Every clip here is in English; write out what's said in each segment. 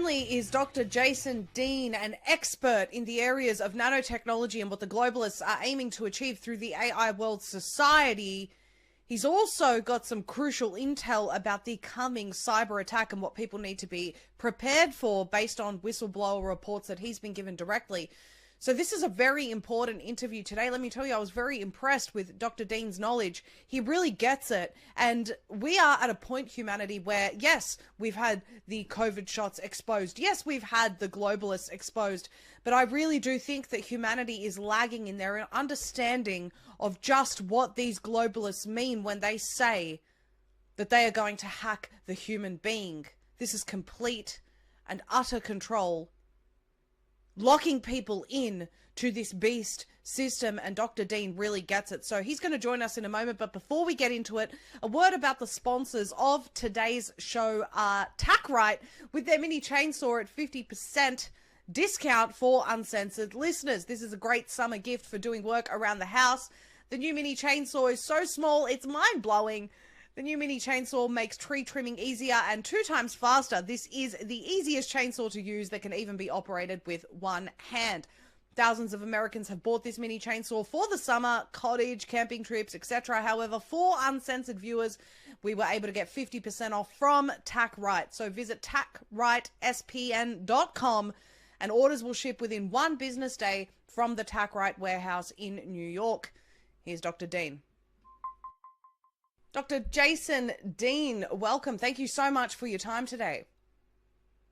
only is Dr. Jason Dean an expert in the areas of nanotechnology and what the globalists are aiming to achieve through the AI World Society, he's also got some crucial intel about the coming cyber attack and what people need to be prepared for based on whistleblower reports that he's been given directly. So this is a very important interview today. Let me tell you, I was very impressed with Dr. Dean's knowledge. He really gets it. And we are at a point, humanity, where, yes, we've had the COVID shots exposed. Yes, we've had the globalists exposed. But I really do think that humanity is lagging in their understanding of just what these globalists mean when they say that they are going to hack the human being. This is complete and utter control, locking people in to this beast system, and Dr. Dean really gets it. So he's going to join us in a moment, but before we get into it, a word about the sponsors of today's show are TackRite with their mini chainsaw at 50% discount for uncensored listeners. This is a great summer gift for doing work around the house. The new mini chainsaw is so small, it's mind-blowing. The new mini chainsaw makes tree trimming easier and 2 times faster. This is the easiest chainsaw to use that can even be operated with one hand. Thousands of Americans have bought this mini chainsaw for the summer, cottage, camping trips, etc. However, for uncensored viewers, we were able to get 50% off from TackRite. So visit tackritespn.com and orders will ship within 1 business day from the TackRite warehouse in New York. Here's Dr. Dean. Dr. Jason Dean, welcome. Thank you so much for your time today.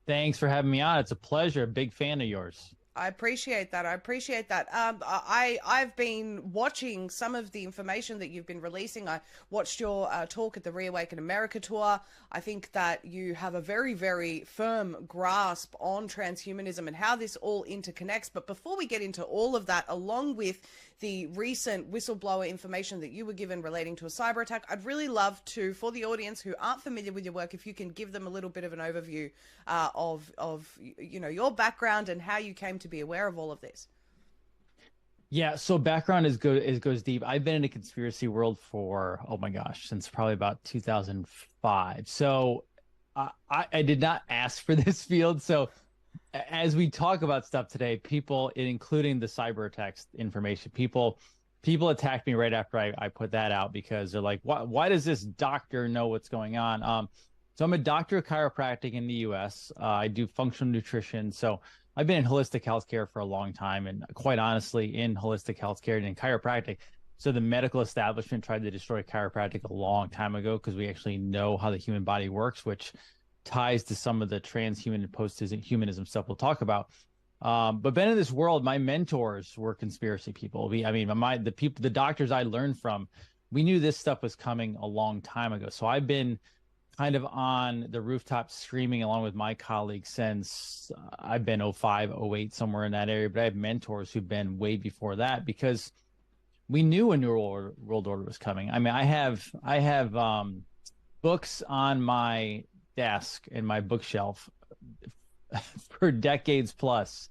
Thanks for having me on. It's a pleasure. A big fan of yours. I appreciate that. I appreciate that. I've been watching some of the information that you've been releasing. I watched your talk at the Reawaken America tour. I think that you have a very, very firm grasp on transhumanism and how this all interconnects. But before we get into all of that, along with the recent whistleblower information that you were given relating to a cyber attack, I'd really love to, for the audience who aren't familiar with your work, if you can give them a little bit of an overview of your background and how you came to be aware of all of this. Yeah, so background goes deep. I've been in the conspiracy world for, oh my gosh, since probably about 2005. So I did not ask for this field. So as we talk about stuff today, people, including the cyber attacks information, people attacked me right after I put that out because they're like, why does this doctor know what's going on? So I'm a doctor of chiropractic in the US. I do functional nutrition. So I've been in holistic healthcare for a long time, and quite honestly, in holistic healthcare and in chiropractic. So the medical establishment tried to destroy chiropractic a long time ago because we actually know how the human body works, which ties to some of the transhuman and post-humanism stuff we'll talk about. But been in this world, my mentors were conspiracy people. The doctors I learned from, we knew this stuff was coming a long time ago. So I've been kind of on the rooftop screaming along with my colleagues since I've been 05, 08, somewhere in that area. But I have mentors who've been way before that because we knew a new world order was coming. I mean, I have books on my desk and my bookshelf for decades plus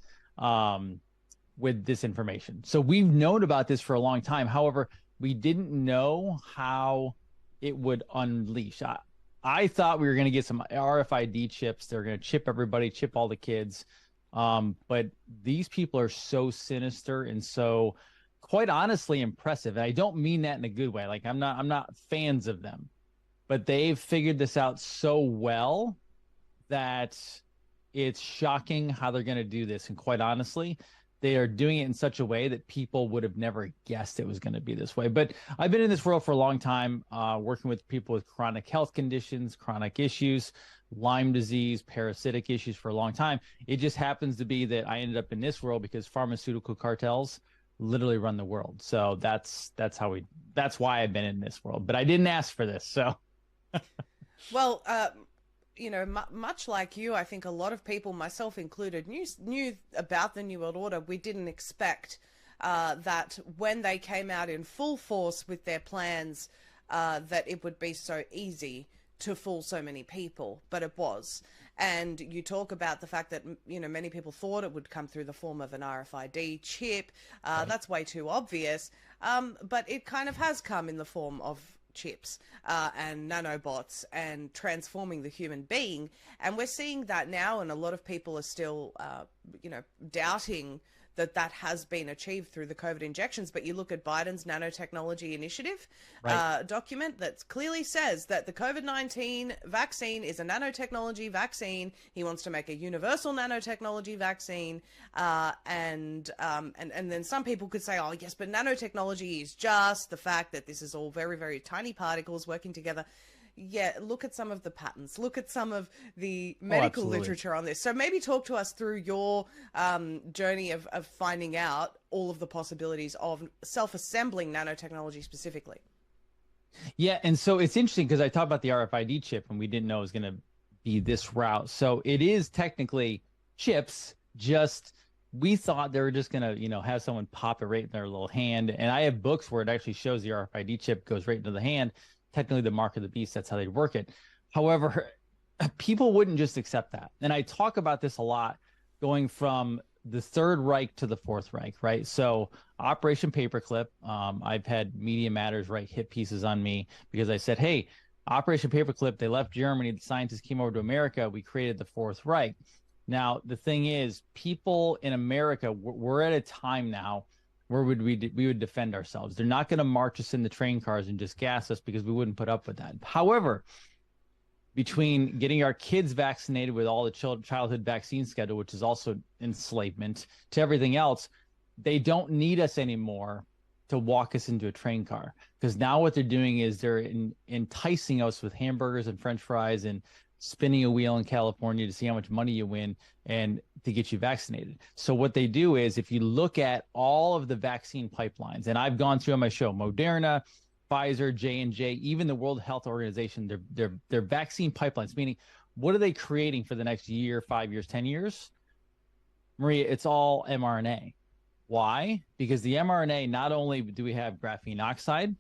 with this information. So we've known about this for a long time. However, we didn't know how it would unleash. I thought we were going to get some RFID chips. They're going to chip everybody, chip all the kids. But these people are so sinister and so, quite honestly, impressive. And I don't mean that in a good way. Like I'm not fans of them, but they've figured this out so well that it's shocking how they're going to do this. And quite honestly, they are doing it in such a way that people would have never guessed it was going to be this way. But I've been in this world for a long time, working with people with chronic health conditions, chronic issues, Lyme disease, parasitic issues for a long time. It just happens to be that I ended up in this world because pharmaceutical cartels literally run the world. So that's why I've been in this world. But I didn't ask for this. So, well, much like you, I think a lot of people, myself included, knew about the New World Order. We didn't expect that when they came out in full force with their plans, that it would be so easy to fool so many people, but it was. And you talk about the fact that, many people thought it would come through the form of an RFID chip. Right. That's way too obvious. But it kind of has come in the form of chips and nanobots and transforming the human being. And we're seeing that now, and a lot of people are still, doubting that has been achieved through the COVID injections. But you look at Biden's nanotechnology initiative document that clearly says that the COVID-19 vaccine is a nanotechnology vaccine. He wants to make a universal nanotechnology vaccine. And then some people could say, oh, yes, but nanotechnology is just the fact that this is all very, very tiny particles working together. Yeah, look at some of the patents. Look at some of the medical literature on this. So maybe talk to us through your journey of finding out all of the possibilities of self-assembling nanotechnology specifically. Yeah, and so it's interesting because I talked about the RFID chip and we didn't know it was going to be this route. So it is technically chips, just we thought they were just going to, have someone pop it right in their little hand. And I have books where it actually shows the RFID chip goes right into the hand. Technically the mark of the beast, that's how they'd work it. However, people wouldn't just accept that. And I talk about this a lot going from the Third Reich to the Fourth Reich, right? So Operation Paperclip, I've had Media Matters write hit pieces on me because I said, hey, Operation Paperclip, they left Germany, the scientists came over to America, we created the Fourth Reich. Now, the thing is, people in America, we're at a time now where we would defend ourselves. They're not going to march us in the train cars and just gas us because we wouldn't put up with that. However, between getting our kids vaccinated with all the childhood vaccine schedule, which is also enslavement, to everything else, they don't need us anymore to walk us into a train car. Because now what they're doing is they're enticing us with hamburgers and French fries and spinning a wheel in California to see how much money you win and to get you vaccinated. So what they do is, if you look at all of the vaccine pipelines, and I've gone through on my show, Moderna, Pfizer, J&J, even the World Health Organization, their vaccine pipelines, meaning what are they creating for the next year, 5 years, 10 years? Maria, it's all mRNA. Why? Because the mRNA, not only do we have graphene oxide,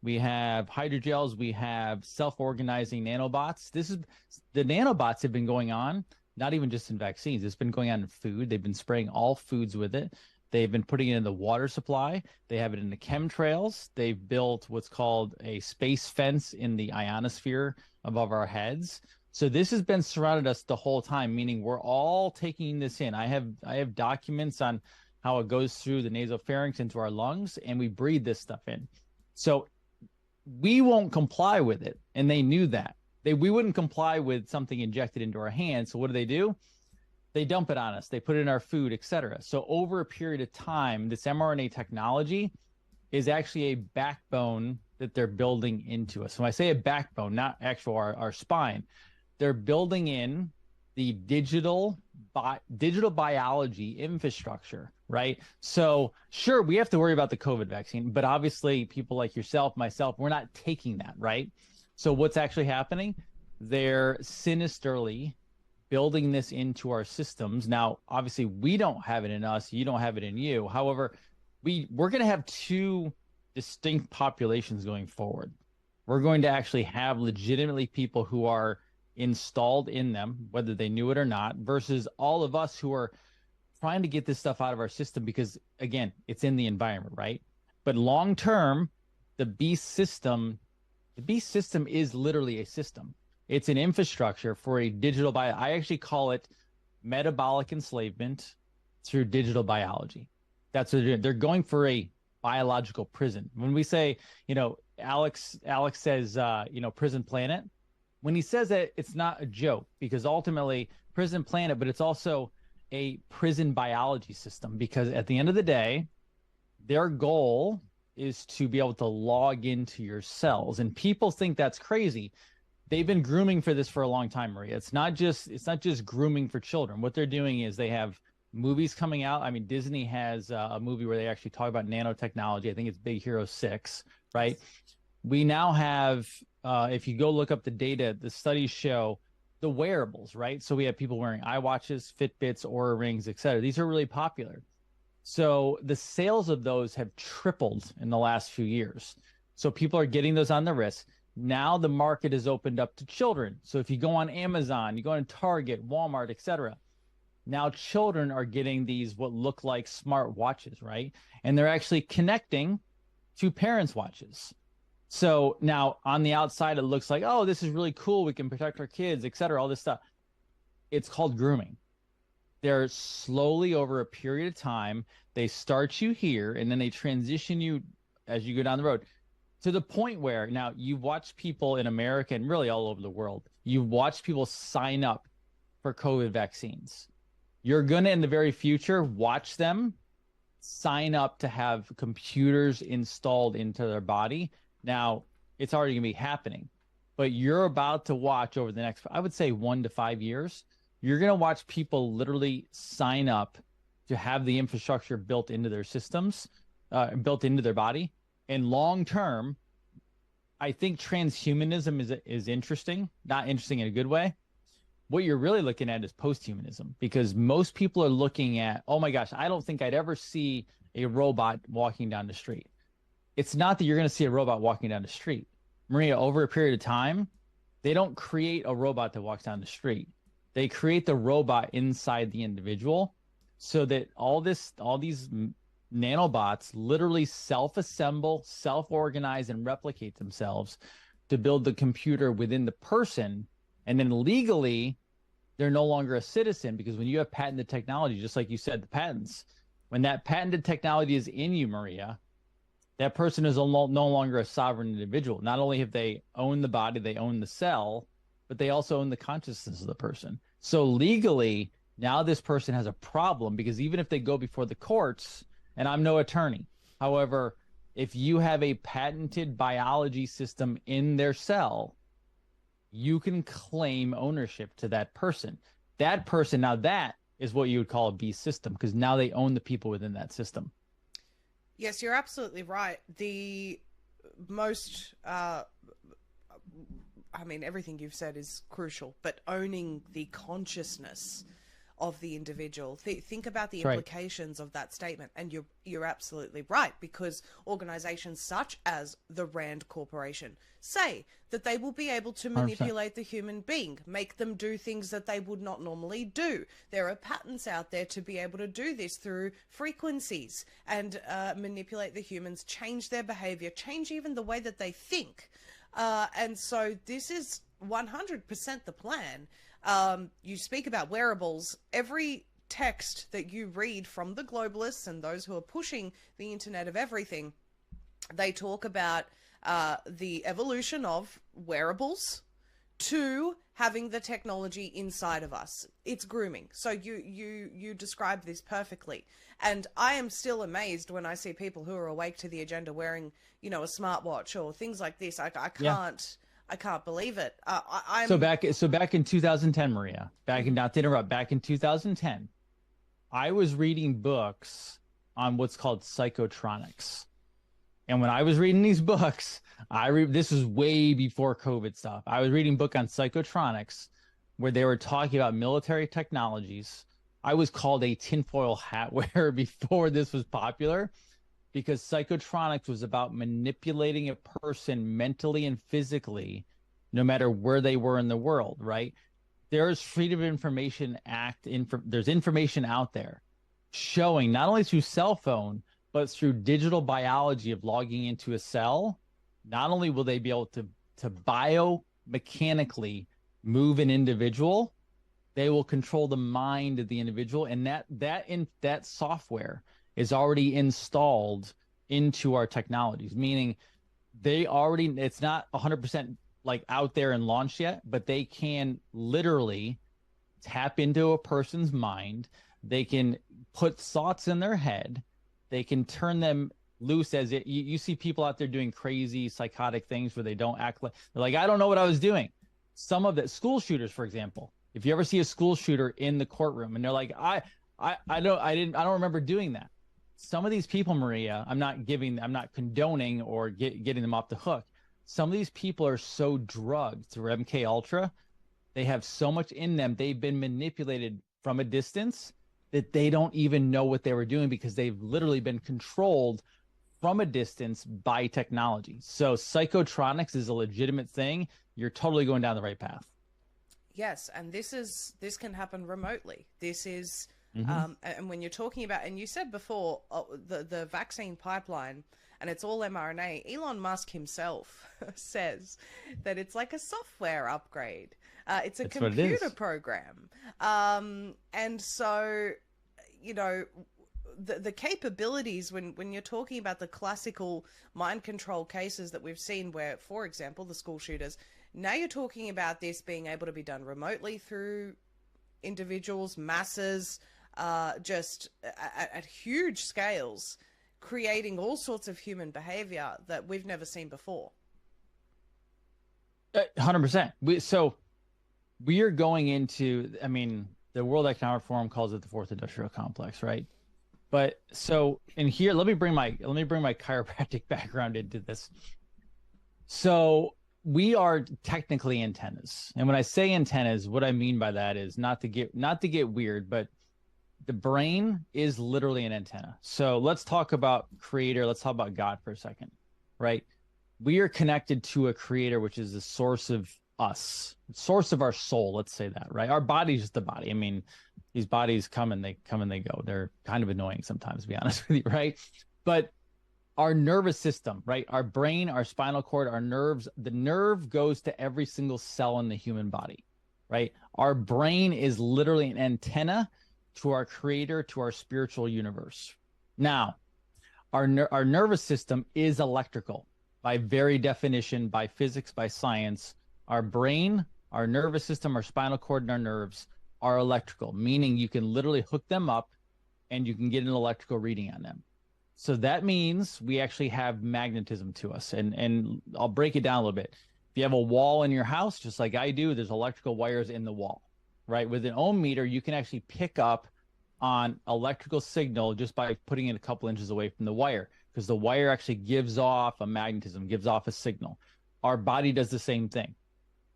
we have hydrogels, we have self-organizing nanobots. The nanobots have been going on, not even just in vaccines. It's been going on in food. They've been spraying all foods with it. They've been putting it in the water supply. They have it in the chemtrails. They've built what's called a space fence in the ionosphere above our heads. So this has been surrounded us the whole time, meaning we're all taking this in. I have documents on how it goes through the nasopharynx into our lungs, and we breathe this stuff in. So we won't comply with it, and they knew that. We wouldn't comply with something injected into our hands. So what do? They dump it on us. They put it in our food, etc. So over a period of time, this mRNA technology is actually a backbone that they're building into us. So when I say a backbone, not actual our spine, they're building in the digital biology infrastructure, right? So sure, we have to worry about the COVID vaccine, but obviously people like yourself, myself, we're not taking that, right? So what's actually happening? They're sinisterly building this into our systems. Now, obviously, we don't have it in us. You don't have it in you. However, we're going to have two distinct populations going forward. We're going to actually have legitimately people who are installed in them, whether they knew it or not, versus all of us who are trying to get this stuff out of our system because, again, it's in the environment, right? But long term, the beast system is literally a system. It's an infrastructure for a digital I actually call it metabolic enslavement through digital biology. That's what they're doing. They're going for a biological prison. When we say, Alex says, prison planet, when he says that, it's not a joke, because ultimately prison planet, but it's also a prison biology system, because at the end of the day, their goal is to be able to log into your cells. And people think that's crazy. They've been grooming for this for a long time, Maria. It's not just grooming for children. What they're doing is they have movies coming out. I mean, Disney has a movie where they actually talk about nanotechnology. I think it's Big Hero 6, right? We now have, if you go look up the data, the studies show the wearables, right? So we have people wearing iWatches, Fitbits, Oura Rings, et cetera. These are really popular. So the sales of those have tripled in the last few years. So people are getting those on the wrist. Now the market is opened up to children. So if you go on Amazon, you go on Target, Walmart, etc., now children are getting these what look like smart watches, right? And they're actually connecting to parents' watches. So now on the outside, it looks like, oh, this is really cool. We can protect our kids, et cetera, all this stuff. It's called grooming. They're slowly over a period of time, they start you here and then they transition you as you go down the road to the point where now you've watched people in America and really all over the world, you've watched people sign up for COVID vaccines. You're going to, in the very future, watch them sign up to have computers installed into their body. Now, it's already going to be happening, but you're about to watch over the next, I would say, 1 to 5 years. You're going to watch people literally sign up to have the infrastructure built into their systems, built into their body. And long term, I think transhumanism is interesting, not interesting in a good way. What you're really looking at is posthumanism, because most people are looking at, oh my gosh, I don't think I'd ever see a robot walking down the street. It's not that you're going to see a robot walking down the street. Maria, over a period of time, they don't create a robot that walks down the street. They create the robot inside the individual so that all these nanobots literally self-assemble, self-organize, and replicate themselves to build the computer within the person. And then legally, they're no longer a citizen, because when you have patented technology, just like you said, the patents, when that patented technology is in you, Maria, that person is no longer a sovereign individual. Not only have they owned the body, they own the cell, but they also own the consciousness of the person. So legally, now this person has a problem, because even if they go before the courts, and I'm no attorney, however, if you have a patented biology system in their cell, you can claim ownership to that person. That person, now that is what you would call a beast system, because now they own the people within that system. Yes, you're absolutely right. The most, everything you've said is crucial, but owning the consciousness of the individual. Think about the implications of that statement, and you're absolutely right, because organizations such as the Rand Corporation say that they will be able to manipulate 100%. The human being, make them do things that they would not normally do. There are patents out there to be able to do this through frequencies and manipulate the humans, change their behavior, change even the way that they think. And so this is 100% the plan. You speak about wearables. Every text that you read from the globalists and those who are pushing the Internet of Everything, they talk about the evolution of wearables to having the technology inside of us. It's grooming. So you described this perfectly. And I am still amazed when I see people who are awake to the agenda wearing, a smartwatch or things like this. I can't. Yeah. I can't believe it. So back in 2010, Maria, not to interrupt, back in 2010, I was reading books on what's called psychotronics. And when I was reading these books, this was way before COVID stuff. I was reading a book on psychotronics where they were talking about military technologies. I was called a tinfoil hat wearer before this was popular, because psychotronics was about manipulating a person mentally and physically, no matter where they were in the world, right? There's Freedom of Information Act, there's information out there showing, not only through cell phone, but through digital biology of logging into a cell, not only will they be able to biomechanically move an individual, they will control the mind of the individual. And that software is already installed into our technologies, meaning it's not 100% like out there and launched yet, but they can literally tap into a person's mind. They can put thoughts in their head. They can turn them loose you see people out there doing crazy psychotic things where they don't act like, they're like, I don't know what I was doing. Some of the school shooters, for example, if you ever see a school shooter in the courtroom and they're like, I don't remember doing that. Some of these people, Maria, I'm not condoning or getting them off the hook. Some of these people are so drugged through MK Ultra, they have so much in them, they've been manipulated from a distance that they don't even know what they were doing, because they've literally been controlled from a distance by technology. So psychotronics is a legitimate thing. You're totally going down the right path. Yes, and this can happen remotely. This is and when you're talking about, and you said before, the vaccine pipeline, and it's all mRNA. Elon Musk himself says that it's like a software upgrade. It's a That's what it computer is. program. And so, you know, the capabilities when you're talking about the classical mind control cases that we've seen where, for example, the school shooters, now you're talking about this being able to be done remotely through individuals, masses, just at huge scales, creating all sorts of human behavior that we've never seen before. 100%. We are going into, I mean, the World Economic Forum calls it the fourth industrial complex, right? But so in here, let me bring my chiropractic background into this. So we are technically antennas. And when I say antennas, what I mean by that is not to get weird, but the brain is literally an antenna. So let's talk about creator, let's talk about God for a second, right? We are connected to a creator, which is the source of us, source of our soul, let's say that, right? Our body is just the body. I mean, these bodies come and they go. They're kind of annoying sometimes, to be honest with you, right? But our nervous system, right? Our brain, our spinal cord, our nerves, the nerve goes to every single cell in the human body, right? Our brain is literally an antenna to our creator, to our spiritual universe. Now, our nervous system is electrical by very definition, by physics, by science. Our brain, our nervous system, our spinal cord, and our nerves are electrical, meaning you can literally hook them up and you can get an electrical reading on them. So that means we actually have magnetism to us. And I'll break it down a little bit. If you have a wall in your house, just like I do, there's electrical wires in the wall, right? With an ohm meter, you can actually pick up on electrical signal just by putting it a couple inches away from the wire, because the wire actually gives off a magnetism, gives off a signal. Our body does the same thing.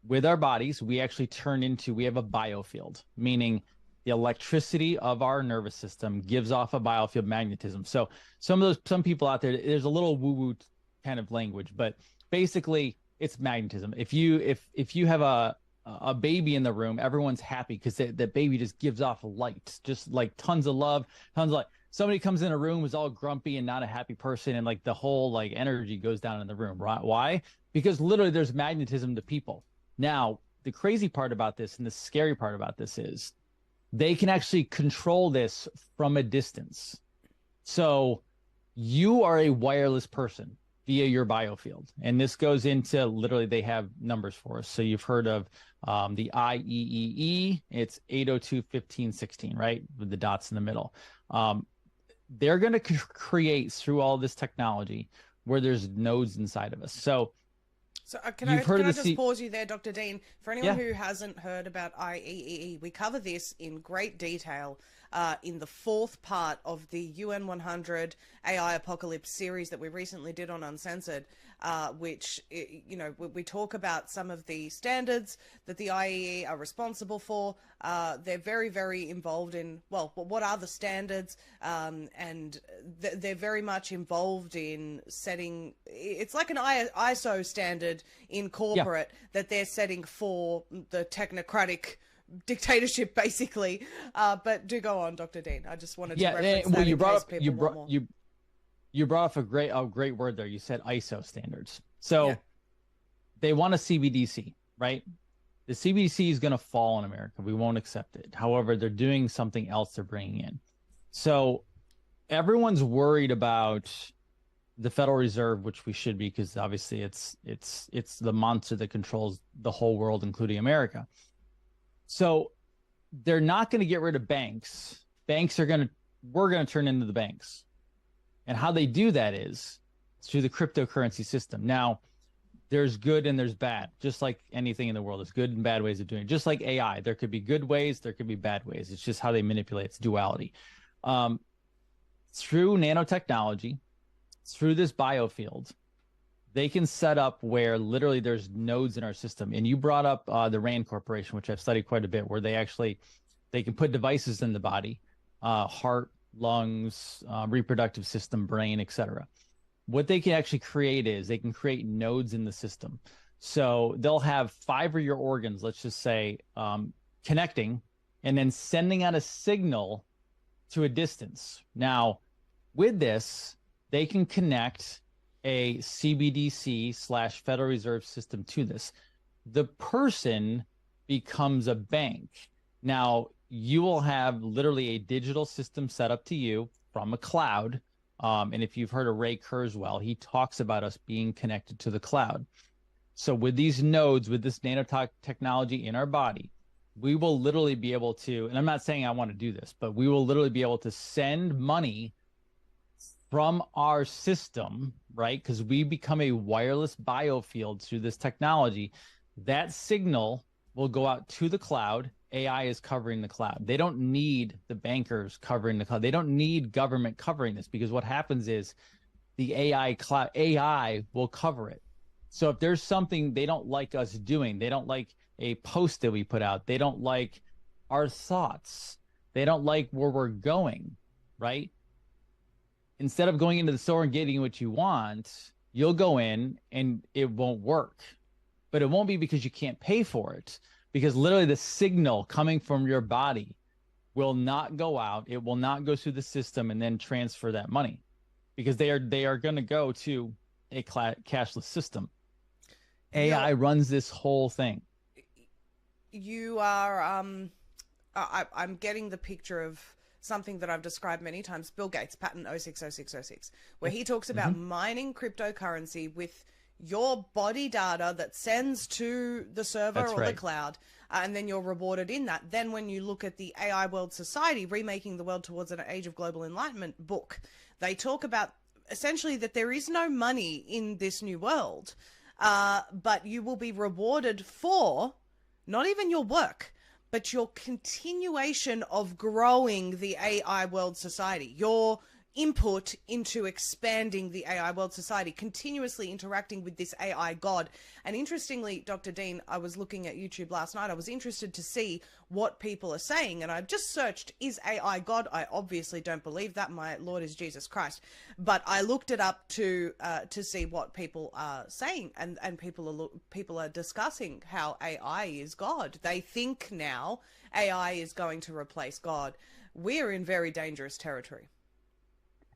With our bodies, we actually we have a biofield, meaning the electricity of our nervous system gives off a biofield magnetism. So some people out there, there's a little woo-woo kind of language, but basically it's magnetism. If you have a baby in the room, everyone's happy because that baby just gives off light, just like tons of love, tons of light. Somebody comes in a room who's all grumpy and not a happy person, and like the whole like energy goes down in the room, right? Why? Because literally there's magnetism to people. Now, the crazy part about this and the scary part about this is they can actually control this from a distance. So you are a wireless person via your biofield. And this goes into literally, they have numbers for us. So you've heard of the IEEE, it's 802.15.16, right? With the dots in the middle. They're going to create through all this technology where there's nodes inside of us. So can I just pause you there, Dr. Dean? For anyone who hasn't heard about IEEE, we cover this in great detail in the fourth part of the UN 100 AI Apocalypse series that we recently did on Uncensored, which, you know, we talk about some of the standards that the IEEE are responsible for. They're very, very involved in, well, what are the standards? And they're very much involved in setting, it's like an ISO standard in corporate that they're setting for the technocratic dictatorship, basically. But do go on, Dr. Dean. I just wanted to reference that in case people want more. You brought up a great word there. You said ISO standards. So they want a CBDC, right? The CBDC is going to fall in America. We won't accept it. However, they're doing something else they're bringing in. So everyone's worried about the Federal Reserve, which we should be, because obviously it's the monster that controls the whole world, including America. So they're not going to get rid of banks. We're going to turn into the banks. And how they do that is through the cryptocurrency system. Now, there's good and there's bad, just like anything in the world. There's good and bad ways of doing it. Just like AI, there could be good ways, there could be bad ways. It's just how they manipulate. It's duality. Through nanotechnology, through this biofield, they can set up where literally there's nodes in our system. And you brought up the RAND Corporation, which I've studied quite a bit, where they can put devices in the body, heart, lungs, reproductive system, brain, etc. What they can actually create is they can create nodes in the system. So they'll have 5 of your organs, let's just say, connecting and then sending out a signal to a distance. Now, with this, they can connect a CBDC slash Federal Reserve system to this. The person becomes a bank. Now, you will have literally a digital system set up to you from a cloud. And if you've heard of Ray Kurzweil, he talks about us being connected to the cloud. So with these nodes, with this nanotechnology in our body, we will literally be able to, and I'm not saying I want to do this, but we will literally be able to send money from our system, right? Because we become a wireless biofield through this technology. That signal will go out to the cloud. AI is covering the cloud. They don't need the bankers covering the cloud. They don't need government covering this, because what happens is the AI will cover it. So if there's something they don't like us doing, they don't like a post that we put out, they don't like our thoughts, they don't like where we're going, right? Instead of going into the store and getting what you want, you'll go in and it won't work. But it won't be because you can't pay for it, because literally the signal coming from your body will not go out. It will not go through the system and then transfer that money, because they are going to go to a cashless system. AI runs this whole thing. You are, I'm getting the picture of something that I've described many times, Bill Gates, patent 060606, where he talks about mining cryptocurrency with your body data that sends to the server or the cloud, and then you're rewarded in that. Then when you look at the AI World Society, Remaking the World Towards an Age of Global Enlightenment book, they talk about essentially that there is no money in this new world, but you will be rewarded for not even your work, but your continuation of growing the AI World Society, your input into expanding the AI World Society, continuously interacting with this AI God. And interestingly, Dr. Dean, I was looking at YouTube last night. I was interested to see what people are saying, and I've just searched, is AI God? I obviously don't believe that. My Lord is Jesus Christ. But I looked it up to see what people are saying, and people are discussing how AI is God. They think now AI is going to replace God. We're in very dangerous territory.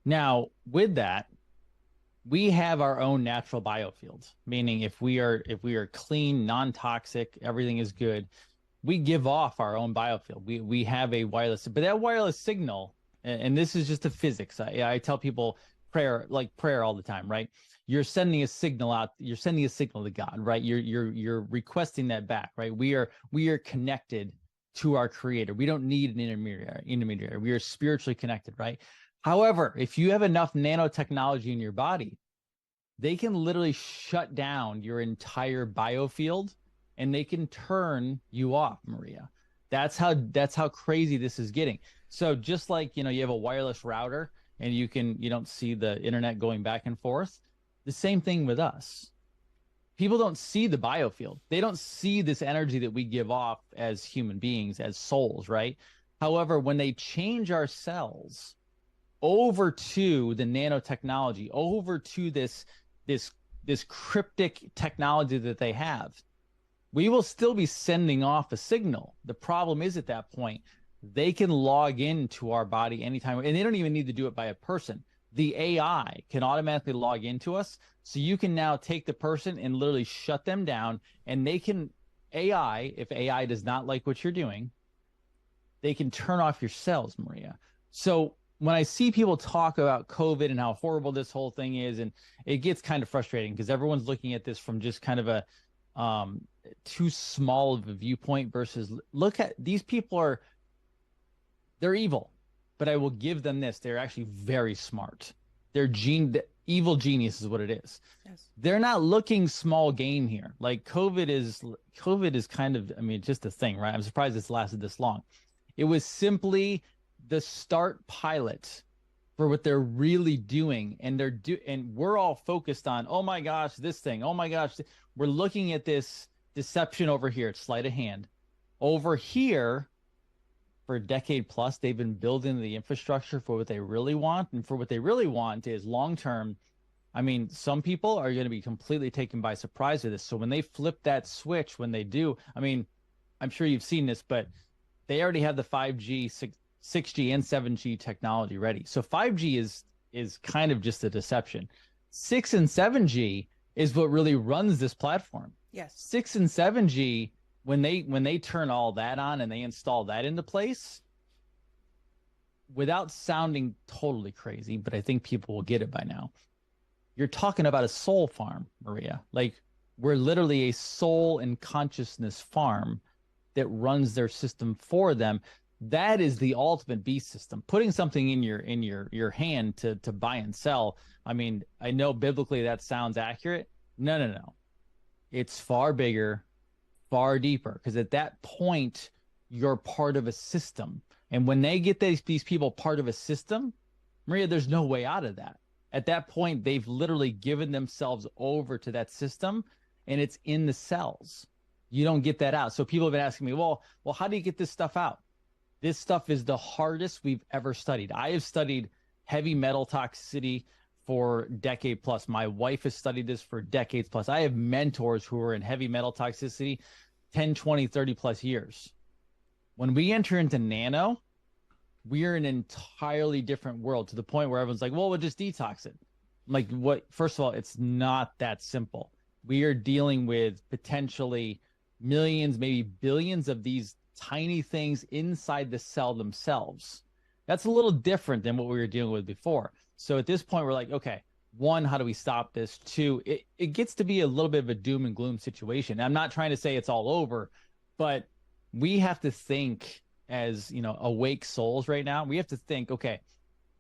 Now, with that, we have our own natural biofields, meaning if we are clean, non-toxic, everything is good, we give off our own biofield. We have a wireless, but that wireless signal, and this is just the physics. I tell people prayer all the time, right? You're sending a signal out. You're sending a signal to God, right? You're requesting that back, right? We are connected to our Creator. We don't need an intermediary. We are spiritually connected, right? However, if you have enough nanotechnology in your body, they can literally shut down your entire biofield and they can turn you off, Maria. That's how crazy this is getting. So just like, you have a wireless router and you don't see the internet going back and forth, the same thing with us. People don't see the biofield. They don't see this energy that we give off as human beings, as souls, right? However, when they change our cells over to the nanotechnology, over to this cryptic technology that they have, we will still be sending off a signal. The problem is, at that point, they can log into our body anytime, and they don't even need to do it by a person. The AI can automatically log into us, so you can now take the person and literally shut them down, and they can, if AI does not like what you're doing, they can turn off your cells, Maria. So when I see people talk about COVID and how horrible this whole thing is, and it gets kind of frustrating because everyone's looking at this from just kind of a too small of a viewpoint versus look at these people they're evil, but I will give them this. They're actually very smart. Evil genius is what it is. Yes. They're not looking small gain here. Like COVID is kind of, just a thing, right? I'm surprised it's lasted this long. It was simply the start pilot for what they're really doing, and and we're all focused on, oh my gosh, this thing, oh my gosh, we're looking at this deception over here. It's sleight of hand. Over here, for a decade plus, they've been building the infrastructure for what they really want, and for what they really want is long term. Some people are going to be completely taken by surprise with this. So when they flip that switch, when they do, I'm sure you've seen this, but they already have the 5G, 6G and 7G technology ready. So 5G is kind of just a deception. 6 and 7G is what really runs this platform. Yes. 6 and 7G, when they turn all that on and they install that into place, without sounding totally crazy, but I think people will get it by now. You're talking about a soul farm, Maria. Like, we're literally a soul and consciousness farm that runs their system for them. That is the ultimate beast system. Putting something in your hand to buy and sell. I mean, I know biblically that sounds accurate. No. It's far bigger, far deeper, because at that point you're part of a system. And when they get these people part of a system, Maria, there's no way out of that. At that point, they've literally given themselves over to that system, and it's in the cells. You don't get that out. So people have been asking me, well, how do you get this stuff out? This stuff is the hardest we've ever studied. I have studied heavy metal toxicity for a decade plus. My wife has studied this for decades plus. I have mentors who are in heavy metal toxicity 10, 20, 30 plus years. When we enter into nano, we're in an entirely different world, to the point where everyone's like, well, we'll just detox it. Like, what? First of all, it's not that simple. We are dealing with potentially millions, maybe billions of these tiny things inside the cell themselves. That's a little different than what we were dealing with before. So at this point, we're like, okay, one, how do we stop this? Two, it gets to be a little bit of a doom and gloom situation. I'm not trying to say it's all over, but we have to think as, awake souls right now. We have to think, okay,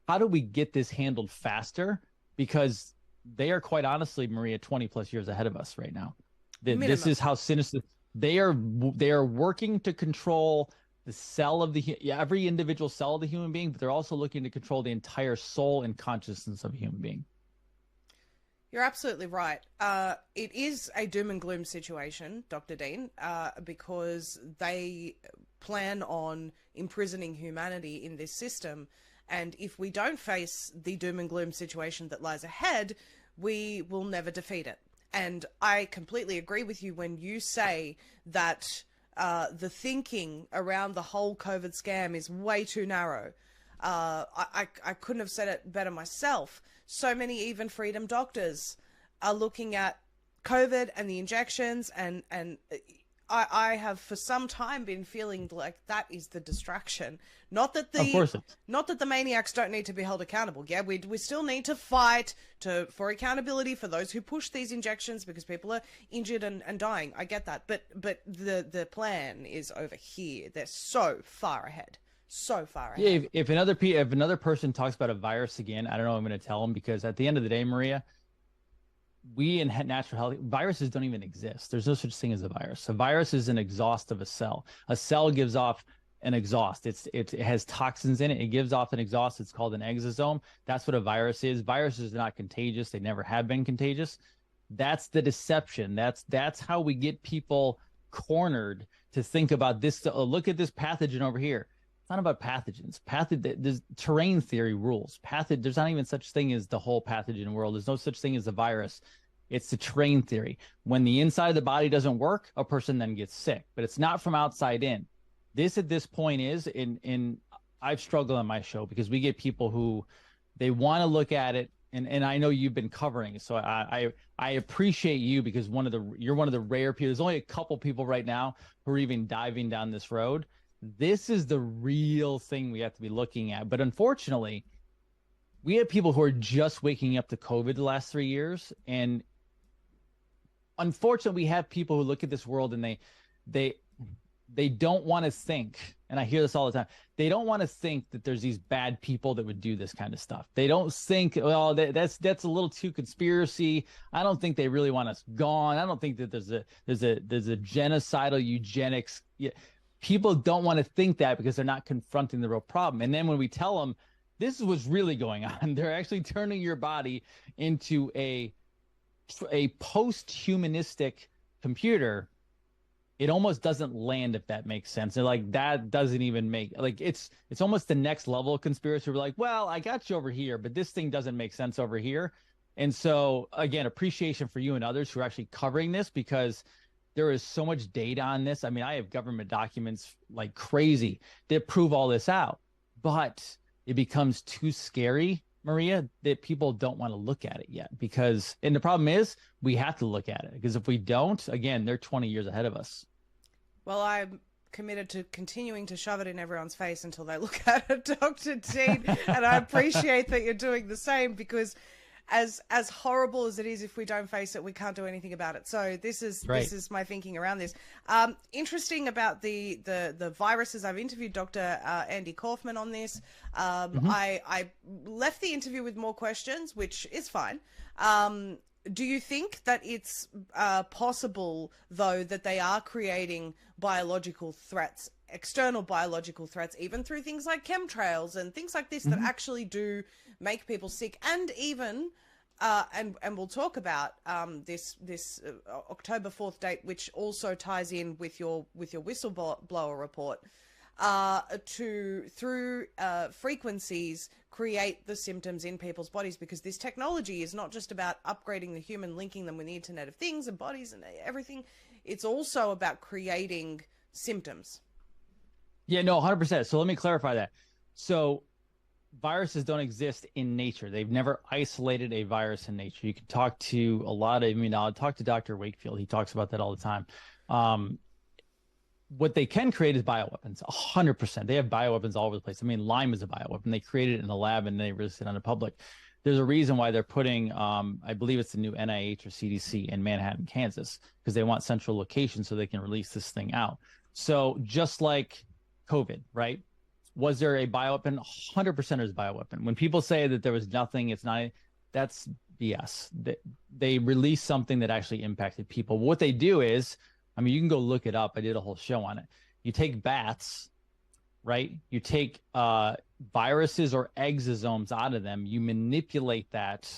how do we get this handled faster? Because they are, quite honestly, Maria, 20 plus years ahead of us right now. This is how sinister they are. They are working to control the cell of every individual cell of the human being, but they're also looking to control the entire soul and consciousness of a human being. You're absolutely right. It is a doom and gloom situation, Dr. Dean, because they plan on imprisoning humanity in this system. And if we don't face the doom and gloom situation that lies ahead, we will never defeat it. And I completely agree with you when you say that the thinking around the whole COVID scam is way too narrow. I couldn't have said it better myself. So many even freedom doctors are looking at COVID and the injections, and I have for some time been feeling like that is the distraction. Not that the maniacs don't need to be held accountable. Yeah, we still need to fight for accountability for those who push these injections, because people are injured and dying. I get that, but the plan is over here. They're so far ahead. So far ahead. Yeah, if another person talks about a virus again, I don't know what I'm going to tell them, because at the end of the day, Maria, we in natural health, viruses don't even exist. There's no such thing as a virus. A virus is an exhaust of a cell. A cell gives off an exhaust. It has toxins in it. It gives off an exhaust. It's called an exosome. That's what a virus is. Viruses are not contagious. They never have been contagious. That's the deception. That's how we get people cornered to think about this. Look at this pathogen over here. It's not about pathogens. There's terrain theory rules. There's not even such thing as the whole pathogen world. There's no such thing as a virus. It's the terrain theory. When the inside of the body doesn't work, a person then gets sick. But it's not from outside in. This at this point is I've struggled on my show, because we get people who they want to look at it, and I know you've been covering it, so I appreciate you, because you're one of the rare people. There's only a couple people right now who are even diving down this road. This is the real thing we have to be looking at. But unfortunately, we have people who are just waking up to COVID the last 3 years. And unfortunately, we have people who look at this world and they don't want to think, and I hear this all the time, they don't want to think that there's these bad people that would do this kind of stuff. They don't think, well, that's a little too conspiracy. I don't think they really want us gone. I don't think that there's a genocidal eugenics. People don't want to think that, because they're not confronting the real problem. And then when we tell them this is what's really going on, they're actually turning your body into a post-humanistic computer. It almost doesn't land, if that makes sense. They're like, that doesn't even make, like, it's almost the next level of conspiracy. We're like, well, I got you over here, but this thing doesn't make sense over here. And so, again, appreciation for you and others who are actually covering this, because there is so much data on this. I mean, I have government documents like crazy that prove all this out, but it becomes too scary Maria, that people don't want to look at it yet because, and the problem is we have to look at it because if we don't, again, they're 20 years ahead of us. Well, I'm committed to continuing to shove it in everyone's face until they look at it, Dr. Dean. And I appreciate that you're doing the same because as horrible as it is, if we don't face it, we can't do anything about it. So this is my thinking around this. Interesting about the viruses. I've interviewed Dr. Andy Kaufman on this. I left the interview with more questions, which is fine. Do you think that it's possible, though, that they are creating biological threats, external biological threats, even through things like chemtrails and things like this that actually do make people sick, and even and we'll talk about this October 4th date, which also ties in with your whistleblower report, through frequencies create the symptoms in people's bodies, because this technology is not just about upgrading the human, linking them with the Internet of Things and bodies and everything. It's also about creating symptoms. Yeah, no, 100%. So let me clarify that. So viruses don't exist in nature. They've never isolated a virus in nature. You can talk to a lot of immunologists. Talk to Dr. Wakefield. He talks about that all the time. What they can create is bioweapons, 100%. They have bioweapons all over the place. I mean, Lyme is a bioweapon. They created it in the lab and they released it on the public. There's a reason why they're putting, I believe it's the new NIH or CDC in Manhattan, Kansas, because they want central location so they can release this thing out. So just like COVID, right? Was there a bioweapon? 100% there's a bioweapon. When people say that there was nothing, it's not, that's BS. They released something that actually impacted people. What they do is, I mean, you can go look it up. I did a whole show on it. You take bats, right? You take viruses or exosomes out of them. You manipulate that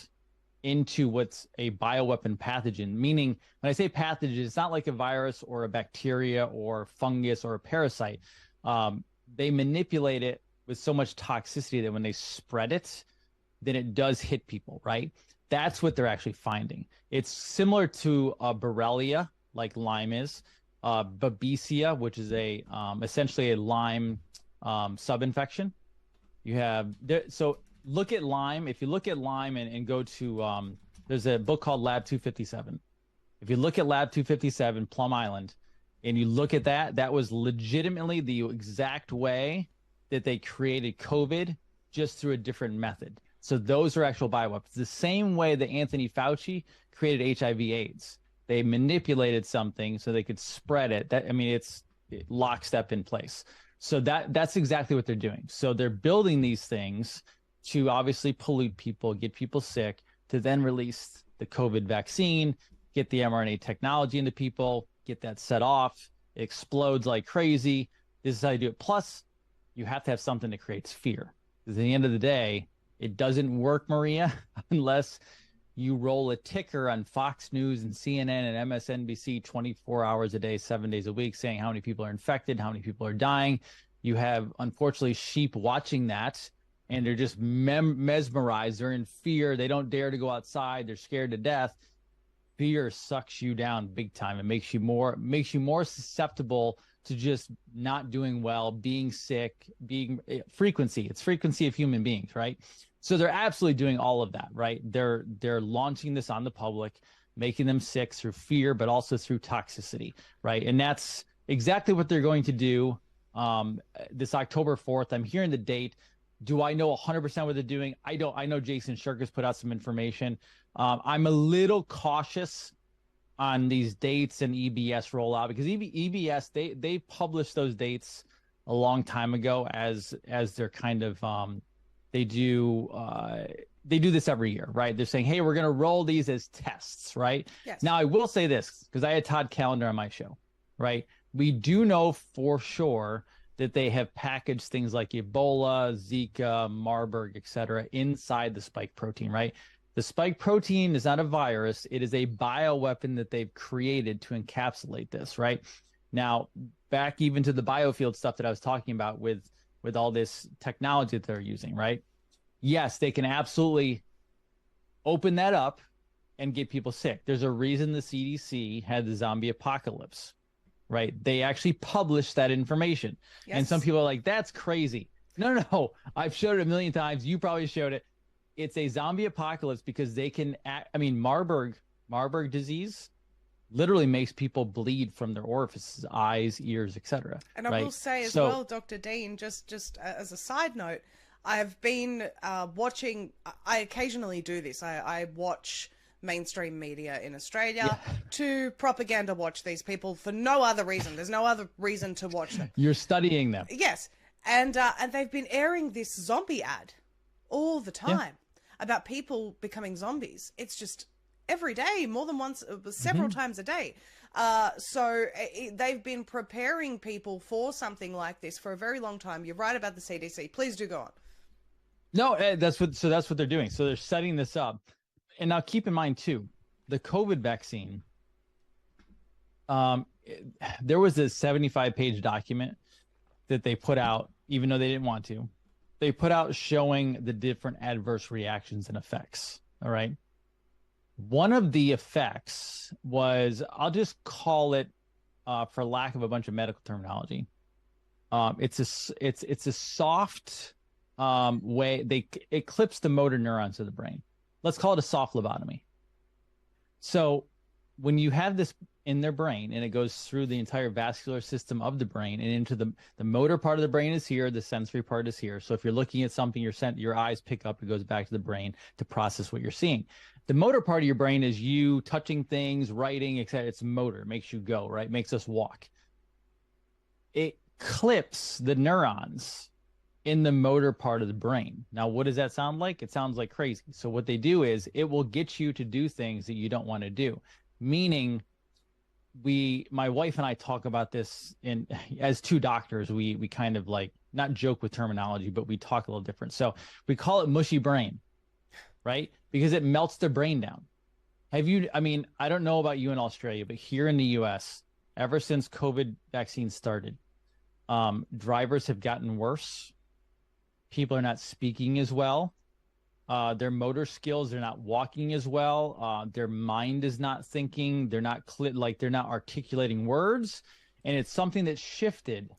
into what's a bioweapon pathogen. Meaning, when I say pathogen, it's not like a virus or a bacteria or fungus or a parasite. They manipulate it with so much toxicity that when they spread it, then it does hit people, right? That's what they're actually finding. It's similar to Borrelia, like Lyme is, Babesia, which is a essentially a Lyme subinfection. You have so look at Lyme. If you look at Lyme and go to there's a book called Lab 257. If you look at Lab 257, Plum Island, and you look at that, that was legitimately the exact way that they created COVID, just through a different method. So those are actual bioweapons. The same way that Anthony Fauci created HIV/AIDS. They manipulated something so they could spread it. That, I mean, it's lockstep in place. So that's exactly what they're doing. So they're building these things to obviously pollute people, get people sick, to then release the COVID vaccine, get the mRNA technology into people, get that set off, it explodes like crazy. This is how you do it. Plus, you have to have something that creates fear. Because at the end of the day, it doesn't work, Maria, unless you roll a ticker on Fox News and CNN and MSNBC 24 hours a day, 7 days a week, saying how many people are infected, how many people are dying. You have, unfortunately, sheep watching that, and they're just mesmerized. They're in fear. They don't dare to go outside. They're scared to death. Fear sucks you down big time. It makes you more susceptible to just not doing well, being sick, being frequency. It's frequency of human beings, right? So they're absolutely doing all of that, right? They're launching this on the public, making them sick through fear, but also through toxicity, right? And that's exactly what they're going to do this October 4th. I'm hearing the date. Do I know 100% what they're doing? I don't. I know Jason Shirk has put out some information. I'm a little cautious on these dates and EBS rollout because EBS, they published those dates a long time ago as they're kind of they do this every year, right? They're saying, hey, we're going to roll these as tests, right? Yes. Now, I will say this, because I had Todd Callender on my show, right? We do know for sure that they have packaged things like Ebola, Zika, Marburg, et cetera, inside the spike protein, right? The spike protein is not a virus. It is a bioweapon that they've created to encapsulate this, right? Now, back even to the biofield stuff that I was talking about with all this technology that they're using, right? Yes, they can absolutely open that up and get people sick. There's a reason the CDC had the zombie apocalypse, right? They actually published that information. Yes. And some people are like, that's crazy. No. I've showed it a million times. You probably showed it. it's a zombie apocalypse because they can act, I mean, Marburg disease literally makes people bleed from their orifices, eyes, ears, etc. And I will Right? say as So well, Dr. Dean, just as a side note, I've been watching. I occasionally do this. I watch mainstream media in Australia yeah, to propaganda watch these people for no other reason. There's no other reason to watch them. you're studying them. Yes, and they've been airing this zombie ad all the Yeah. time about people becoming zombies. It's just every day, more than once, several Mm-hmm. times a day. So they've been preparing people for something like this for a very long time. You're right about the CDC. Please do go on. No, that's what they're doing. So they're setting this up. And now keep in mind too, the COVID vaccine, there was a 75-page document that they put out, even though they didn't want to. They put out showing the different adverse reactions and effects. All right. One of the effects was, I'll just call it, for lack of a bunch of medical terminology, it's a soft way it clips the motor neurons of the brain. Let's call it a soft lobotomy. So when you have this in their brain and it goes through the entire vascular system of the brain and into the motor part of the brain is here, the sensory part is here. So if you're looking at something, your eyes pick up, it goes back to the brain to process what you're seeing. The motor part of your brain is you touching things, writing, etc. It's motor, it makes you go, right? It makes us walk. It clips the neurons in the motor part of the brain. Now, what does that sound like? It sounds like crazy. So what they do is it will get you to do things that you don't want to do. Meaning, my wife and I talk about this as two doctors. We kind of like not joke with terminology, but we talk a little different. So we call it mushy brain, right? Because it melts the brain down. I mean, I don't know about you in Australia, but here in the US, ever since COVID vaccine started, drivers have gotten worse. People are not speaking as well. Their motor skills, they're not walking as well. Their mind is not thinking. They're not they're not articulating words. And it's something that shifted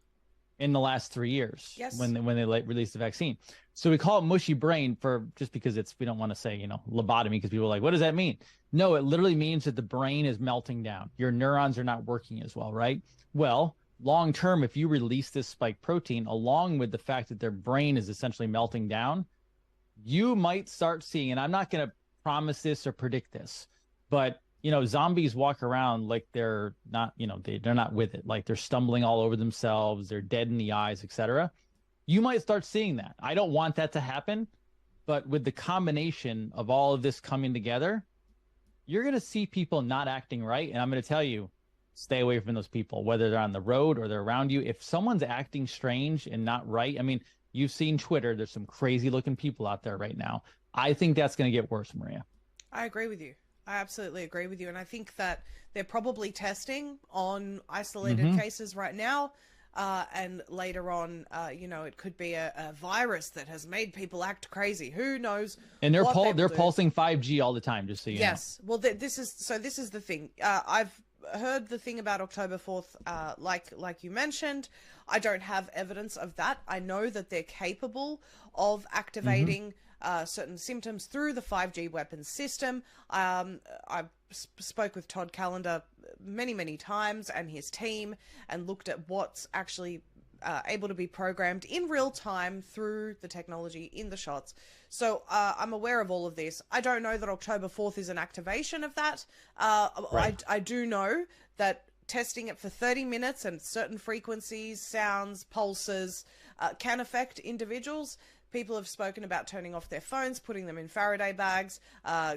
in the last 3 years. Yes. when they released the vaccine. So we call it mushy brain just because we don't want to say, lobotomy, because people are like, what does that mean? No, it literally means that the brain is melting down. Your neurons are not working as well, right? Well, long term, if you release this spike protein along with the fact that their brain is essentially melting down, you might start seeing, and I'm not going to promise this or predict this, but zombies walk around like they're not, they're not with it, like they're stumbling all over themselves, they're dead in the eyes, etc. You might start seeing that. I don't want that to happen, but with the combination of all of this coming together, you're going to see people not acting right, and I'm going to tell you, stay away from those people, whether they're on the road or they're around you. If someone's acting strange and not right, I mean, you've seen Twitter. There's some crazy looking people out there right now. I think that's going to get worse, Maria. I agree with you. I absolutely agree with you. And I think that they're probably testing on isolated cases right now. And later on, it could be a virus that has made people act crazy. Who knows? And they're pulsing 5G all the time, just so you know. Yes. Well, this is the thing. I've heard the thing about October 4th, like you mentioned. I don't have evidence of that. I know that they're capable of activating certain symptoms through the 5G weapons system. I spoke with Todd Callender many times and his team and looked at what's actually able to be programmed in real time through the technology in the shots. So I'm aware of all of this. I don't know that October 4th is an activation of that. Right. I do know that testing it for 30 minutes and certain frequencies, sounds, pulses can affect individuals. People have spoken about turning off their phones, putting them in Faraday bags,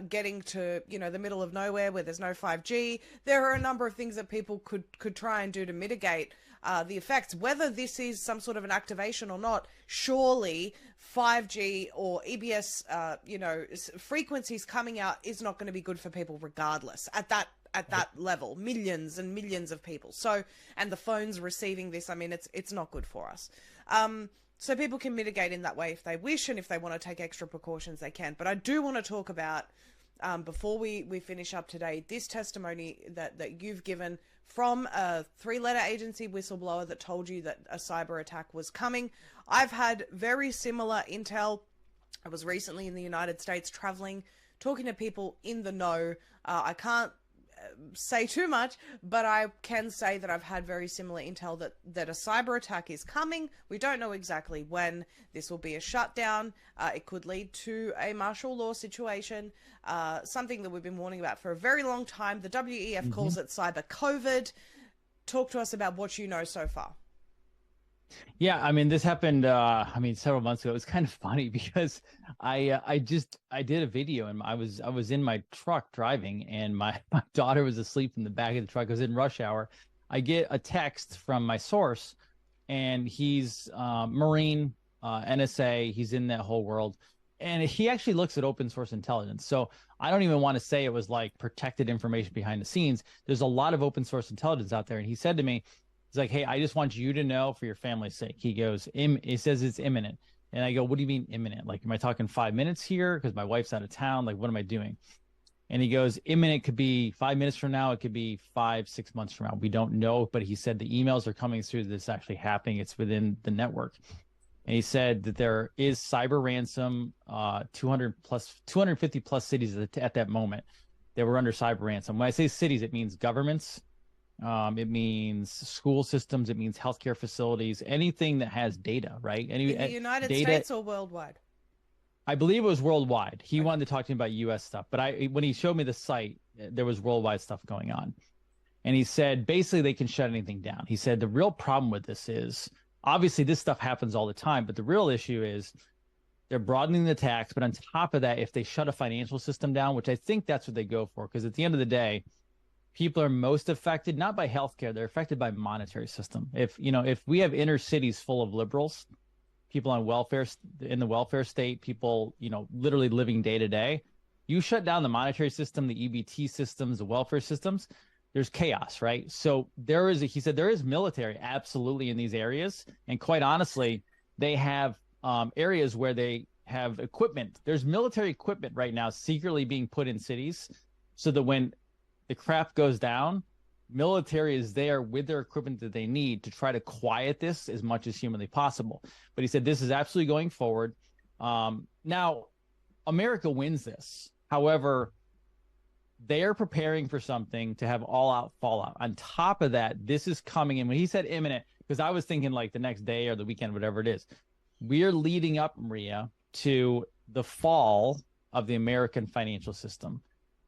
getting to, the middle of nowhere where there's no 5G. There are a number of things that people could try and do to mitigate the effects. Whether this is some sort of an activation or not, surely 5G or EBS, frequencies coming out is not going to be good for people regardless at that level, millions and millions of people. So, and the phones receiving this, I mean, it's not good for us. So people can mitigate in that way if they wish, and if they want to take extra precautions, they can. But I do want to talk about, before we finish up today, this testimony that you've given from a 3-letter agency whistleblower that told you that a cyber attack was coming. I've had very similar intel I was recently in the United States traveling, talking to people in the know. I can't say too much, but I can say that I've had very similar intel that a cyber attack is coming. We don't know exactly when. This will be a shutdown. It could lead to a martial law situation, something that we've been warning about for a very long time. The WEF calls it cyber COVID. Talk to us about what you know so far. Yeah, I mean, this happened, several months ago. It was kind of funny because I did a video and I was in my truck driving and my daughter was asleep in the back of the truck. I was in rush hour. I get a text from my source and he's Marine, NSA. He's in that whole world. And he actually looks at open source intelligence. So I don't even want to say it was like protected information behind the scenes. There's a lot of open source intelligence out there. And he said to me, he's like, hey, I just want you to know for your family's sake. He goes, he says it's imminent. And I go, what do you mean imminent? Like, am I talking 5 minutes here? Because my wife's out of town. Like, what am I doing? And he goes, imminent could be 5 minutes from now. It could be 5-6 months from now. We don't know. But he said the emails are coming through. That's actually happening. It's within the network. And he said that there is cyber ransom, 250 plus cities at that moment that were under cyber ransom. When I say cities, it means governments. It means school systems. It means healthcare facilities, anything that has data, right? In the United States or worldwide? I believe it was worldwide. He wanted to talk to me about U.S. stuff, but when he showed me the site, there was worldwide stuff going on. And he said, basically, they can shut anything down. He said, the real problem with this is, obviously, this stuff happens all the time, but the real issue is they're broadening the attacks. But on top of that, if they shut a financial system down, which I think that's what they go for, because at the end of the day, people are most affected not by healthcare; they're affected by monetary system. If we have inner cities full of liberals, people on welfare in the welfare state, people literally living day to day, you shut down the monetary system, the EBT systems, the welfare systems. There's chaos, right? So he said there is military absolutely in these areas, and quite honestly, they have areas where they have equipment. There's military equipment right now secretly being put in cities, so that when the crap goes down, military is there with their equipment that they need to try to quiet this as much as humanly possible. But he said this is absolutely going forward. Now, America wins this. However, they are preparing for something to have all-out fallout. On top of that, this is coming in. When he said imminent, because I was thinking like the next day or the weekend, whatever it is, we are leading up, Maria, to the fall of the American financial system.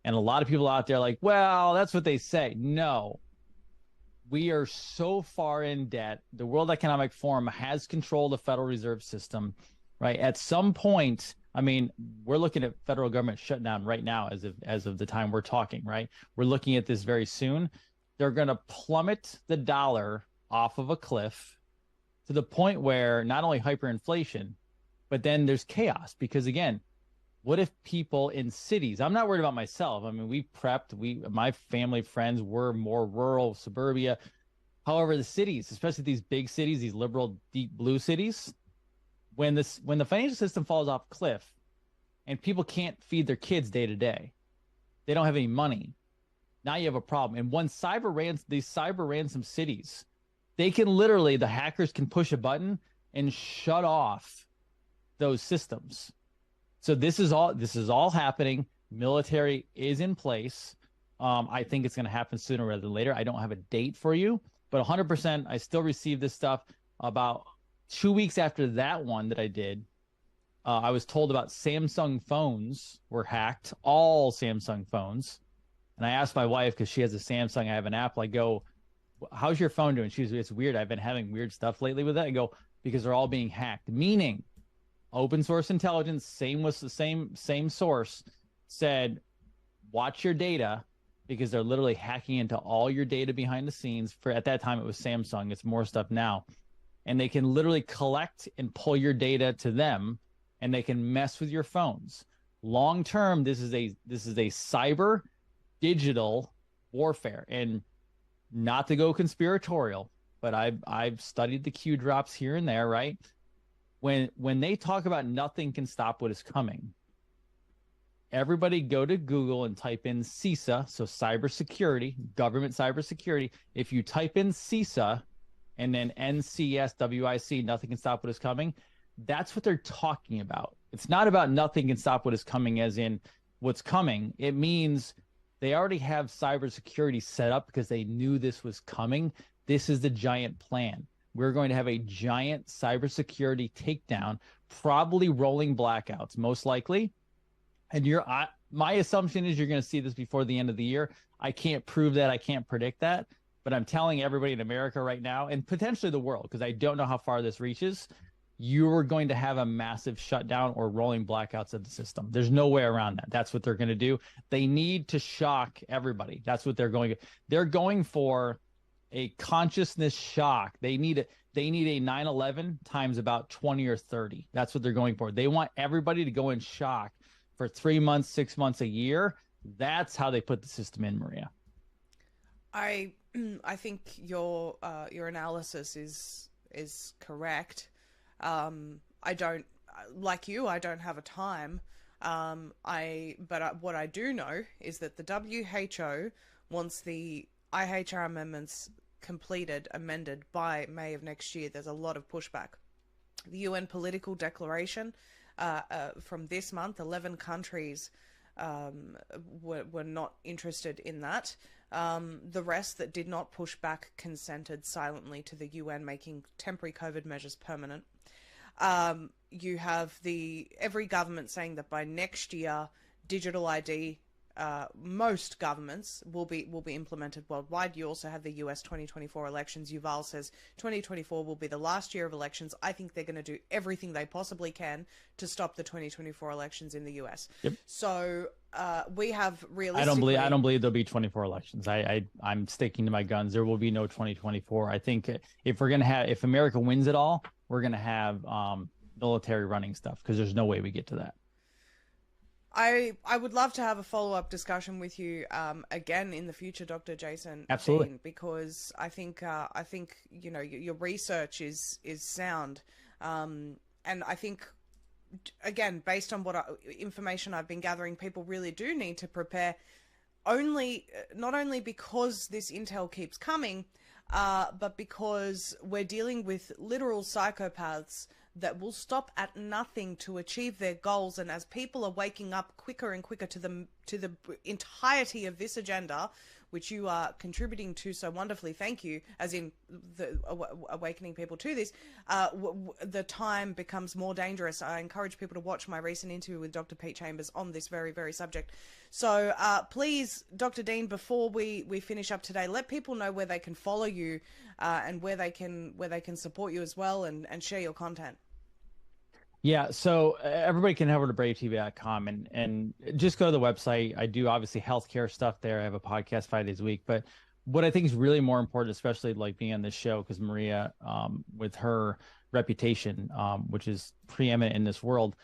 And a lot of people out there are like, well, that's what they say. No, we are so far in debt. The World Economic Forum has controlled the Federal Reserve System, right? At some point, I mean, we're looking at federal government shutdown right now as of the time we're talking, right? We're looking at this very soon. They're going to plummet the dollar off of a cliff to the point where not only hyperinflation, but then there's chaos. Because again, what if people in cities, I'm not worried about myself. I mean, we prepped, my family, friends were more rural, suburbia. However, the cities, especially these big cities, these liberal, deep blue cities, when the financial system falls off a cliff and people can't feed their kids day to day, they don't have any money. Now you have a problem. And these cyber ransom cities, they can literally, the hackers can push a button and shut off those systems. So this is all happening. Military is in place. I think it's going to happen sooner rather than later. I don't have a date for you, but 100%, I still receive this stuff. About 2 weeks after that one that I did, I was told about Samsung phones were hacked, all Samsung phones. And I asked my wife, because she has a Samsung, I have an Apple. I go, how's your phone doing? It's weird. I've been having weird stuff lately with it. I go, because they're all being hacked, meaning open source intelligence, same source, said, watch your data, because they're literally hacking into all your data behind the scenes. At that time, it was Samsung. It's more stuff now. And they can literally collect and pull your data to them, and they can mess with your phones. Long term, this is a cyber digital warfare. And not to go conspiratorial, but I've studied the Q drops here and there, right? When they talk about nothing can stop what is coming, everybody go to Google and type in CISA, so cybersecurity, government cybersecurity. If you type in CISA and then NCSWIC, nothing can stop what is coming, that's what they're talking about. It's not about nothing can stop what is coming, as in what's coming. It means they already have cybersecurity set up because they knew this was coming. This is the giant plan. We're going to have a giant cybersecurity takedown, probably rolling blackouts, most likely. And my assumption is you're going to see this before the end of the year. I can't prove that. I can't predict that. But I'm telling everybody in America right now, and potentially the world, because I don't know how far this reaches, you are going to have a massive shutdown or rolling blackouts of the system. There's no way around that. That's what they're going to do. They need to shock everybody. That's what they're going to. They're going for a consciousness shock. They need a 9/11 times about 20 or 30. That's what they're going for. They want everybody to go in shock for 3 months, 6 months, a year. That's how they put the system in, Maria. I think your analysis is correct. I don't, like you, I don't have a time. What I do know is that the WHO wants the IHR amendments amended by May of next year. There's a lot of pushback. The UN political declaration from this month, 11 countries were not interested in that. The rest that did not push back consented silently to the UN making temporary COVID measures permanent. You have every government saying that by next year, digital ID, most governments will be implemented worldwide. You also have the US 2024 elections. Yuval says 2024 will be the last year of elections. I think they're going to do everything they possibly can to stop the 2024 elections in the US. Yep. So we have realistically. I don't believe there'll be 24 elections. I'm sticking to my guns. There will be no 2024. I think if America wins it all, we're going to have military running stuff, because there's no way we get to that. I would love to have a follow-up discussion with you again in the future, Dr. Jason. Absolutely. Dean, because I think you know your research is sound, and I think, again, based on information I've been gathering, people really do need to prepare. Not only because this intel keeps coming, but because we're dealing with literal psychopaths that will stop at nothing to achieve their goals. And as people are waking up quicker and quicker to the entirety of this agenda, which you are contributing to so wonderfully, thank you, as in the awakening people to this, the time becomes more dangerous. I encourage people to watch my recent interview with Dr. Pete Chambers on this very, very subject. So please, Dr. Dean, before we finish up today, let people know where they can follow you and where they can support you as well and share your content. Yeah, so everybody can head over to bravetv.com and just go to the website. I do obviously healthcare stuff there. I have a podcast 5 days a week. But what I think is really more important, especially like being on this show, because Maria, with her reputation, which is preeminent in this world,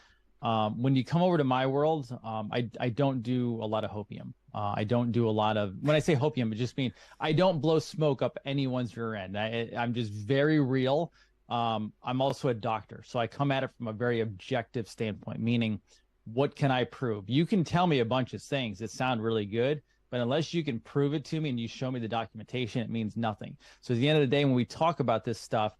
when you come over to my world, I don't do a lot of hopium. I don't do a lot of, when I say hopium, it just means I don't blow smoke up anyone's rear end. I'm just very real. I'm also a doctor, so I come at it from a very objective standpoint, meaning what can I prove? You can tell me a bunch of things that sound really good, but unless you can prove it to me and you show me the documentation, it means nothing. So at the end of the day, when we talk about this stuff,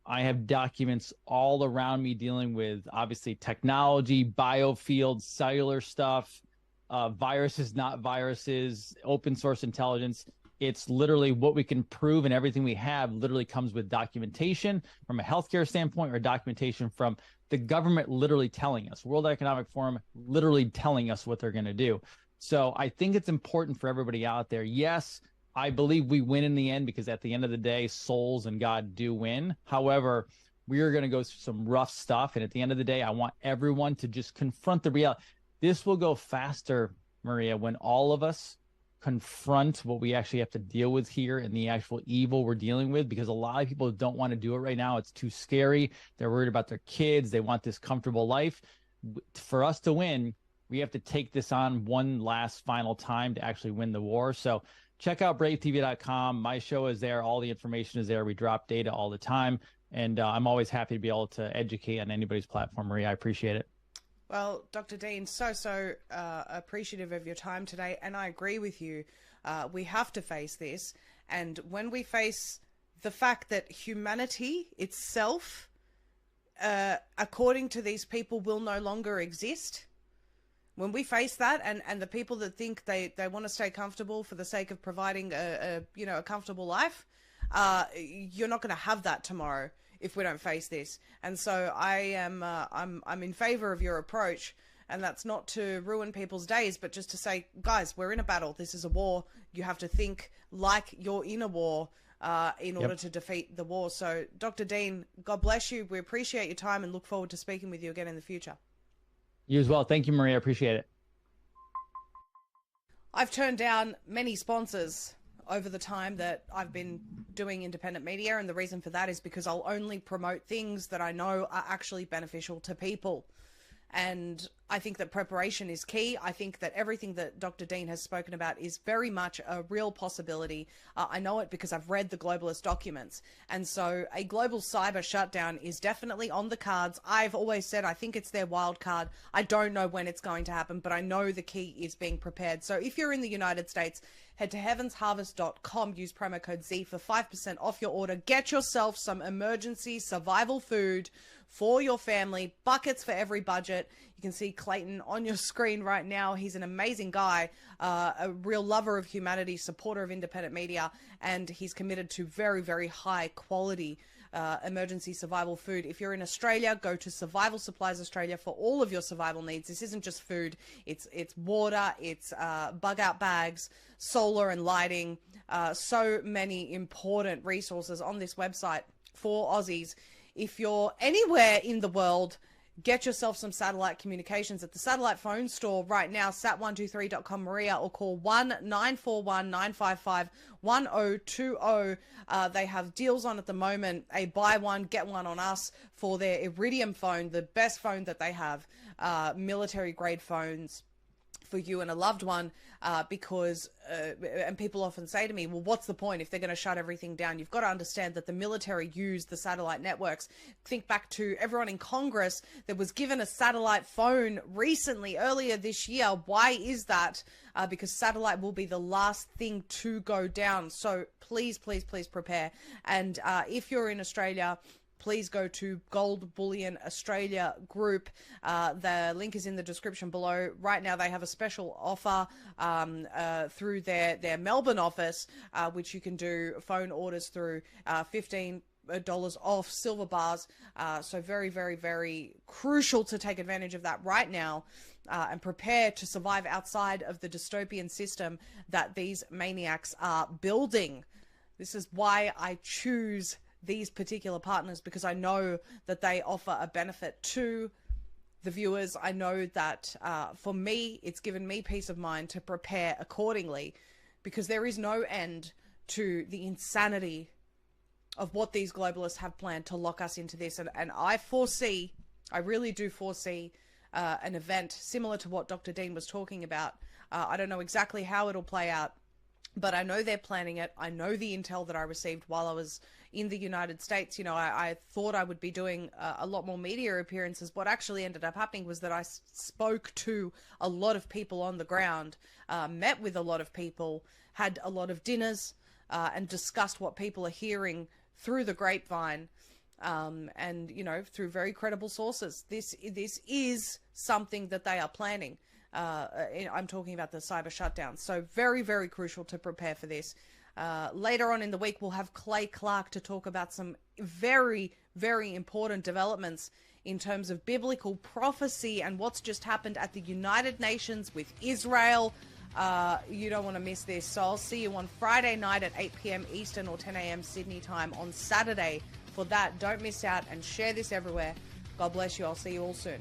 I have documents all around me dealing with obviously technology, biofield, cellular stuff, viruses, not viruses, open source intelligence. It's literally what we can prove, and everything we have literally comes with documentation from a healthcare standpoint, or documentation from the government literally telling us, World Economic Forum literally telling us what they're going to do. So I think it's important for everybody out there. Yes, I believe we win in the end, because at the end of the day, souls and God do win. However, we are going to go through some rough stuff. And at the end of the day, I want everyone to just confront the reality. This will go faster, Maria, when all of us confront what we actually have to deal with here and the actual evil we're dealing with, because a lot of people don't want to do it right now. It's too scary. They're worried about their kids. They want this comfortable life. For us to win, we have to take this on one last final time to actually win the war. So check out bravetv.com. My show is there. All the information is there. We drop data all the time. And I'm always happy to be able to educate on anybody's platform, Maria. I appreciate it. Well, Dr. Dean, so appreciative of your time today, and I agree with you. We have to face this, and when we face the fact that humanity itself according to these people, will no longer exist. When we face that, and the people that think they want to stay comfortable for the sake of providing a comfortable life, you're not going to have that tomorrow if we don't face this. And so I'm in favor of your approach, and that's not to ruin people's days, but just to say, guys, we're in a battle. This is a war. You have to think like you're in a war in order to defeat the war. So, Dr. Dean, God bless you. We appreciate your time and look forward to speaking with you again in the future. You as well. Thank you, Maria. I appreciate it. I've turned down many sponsors over the time that I've been doing independent media, and the reason for that is because I'll only promote things that I know are actually beneficial to people. And I think that preparation is key. I think that everything that Dr. Dean has spoken about is very much a real possibility. I know it because I've read the globalist documents. And so a global cyber shutdown is definitely on the cards. I've always said I think it's their wild card. I don't know when it's going to happen, but I know the key is being prepared. So if you're in the United States, head to heavensharvest.com, use promo code Z for 5% off your order. Get yourself some emergency survival food for your family, buckets for every budget. You can see Clayton on your screen right now. He's an amazing guy, a real lover of humanity, supporter of independent media, and he's committed to very, very high quality emergency survival food. If you're in Australia, go to Survival Supplies Australia for all of your survival needs. This isn't just food, it's water, it's bug out bags, solar and lighting, so many important resources on this website for Aussies. If you're anywhere in the world, get yourself some satellite communications at the satellite phone store right now, sat123.com, Maria, or call 1-941-955-1020. They have deals on at the moment, a buy one, get one on us for their Iridium phone, the best phone that they have, military grade phones for you and a loved one, because and people often say to me, well, what's the point if they're going to shut everything down? You've got to understand that the military use the satellite networks. Think back to everyone in Congress that was given a satellite phone recently, earlier this year. Why is that? Because satellite will be the last thing to go down. So please, please, please prepare. And if you're in Australia, please go to Gold Bullion Australia Group. The link is in the description below. Right now they have a special offer through their Melbourne office, which you can do phone orders through, $15 off silver bars. So very, very, very crucial to take advantage of that right now and prepare to survive outside of the dystopian system that these maniacs are building. This is why I choose these particular partners, because I know that they offer a benefit to the viewers. I know that for me, it's given me peace of mind to prepare accordingly, because there is no end to the insanity of what these globalists have planned to lock us into this. And I really do foresee an event similar to what Dr. Dean was talking about. I don't know exactly how it'll play out, but I know they're planning it. I know the intel that I received while I was in the United States. You know, I thought I would be doing a lot more media appearances. What actually ended up happening was that I spoke to a lot of people on the ground, met with a lot of people, had a lot of dinners, and discussed what people are hearing through the grapevine, and, you know, through very credible sources. This is something that they are planning. I'm talking about the cyber shutdown. So very, very crucial to prepare for this. Later on in the week, we'll have Clay Clark to talk about some very, very important developments in terms of biblical prophecy and what's just happened at the United Nations with Israel. You don't want to miss this. So I'll see you on Friday night at 8 p.m. Eastern or 10 a.m. Sydney time on Saturday for that. Don't miss out and share this everywhere. God bless you. I'll see you all soon.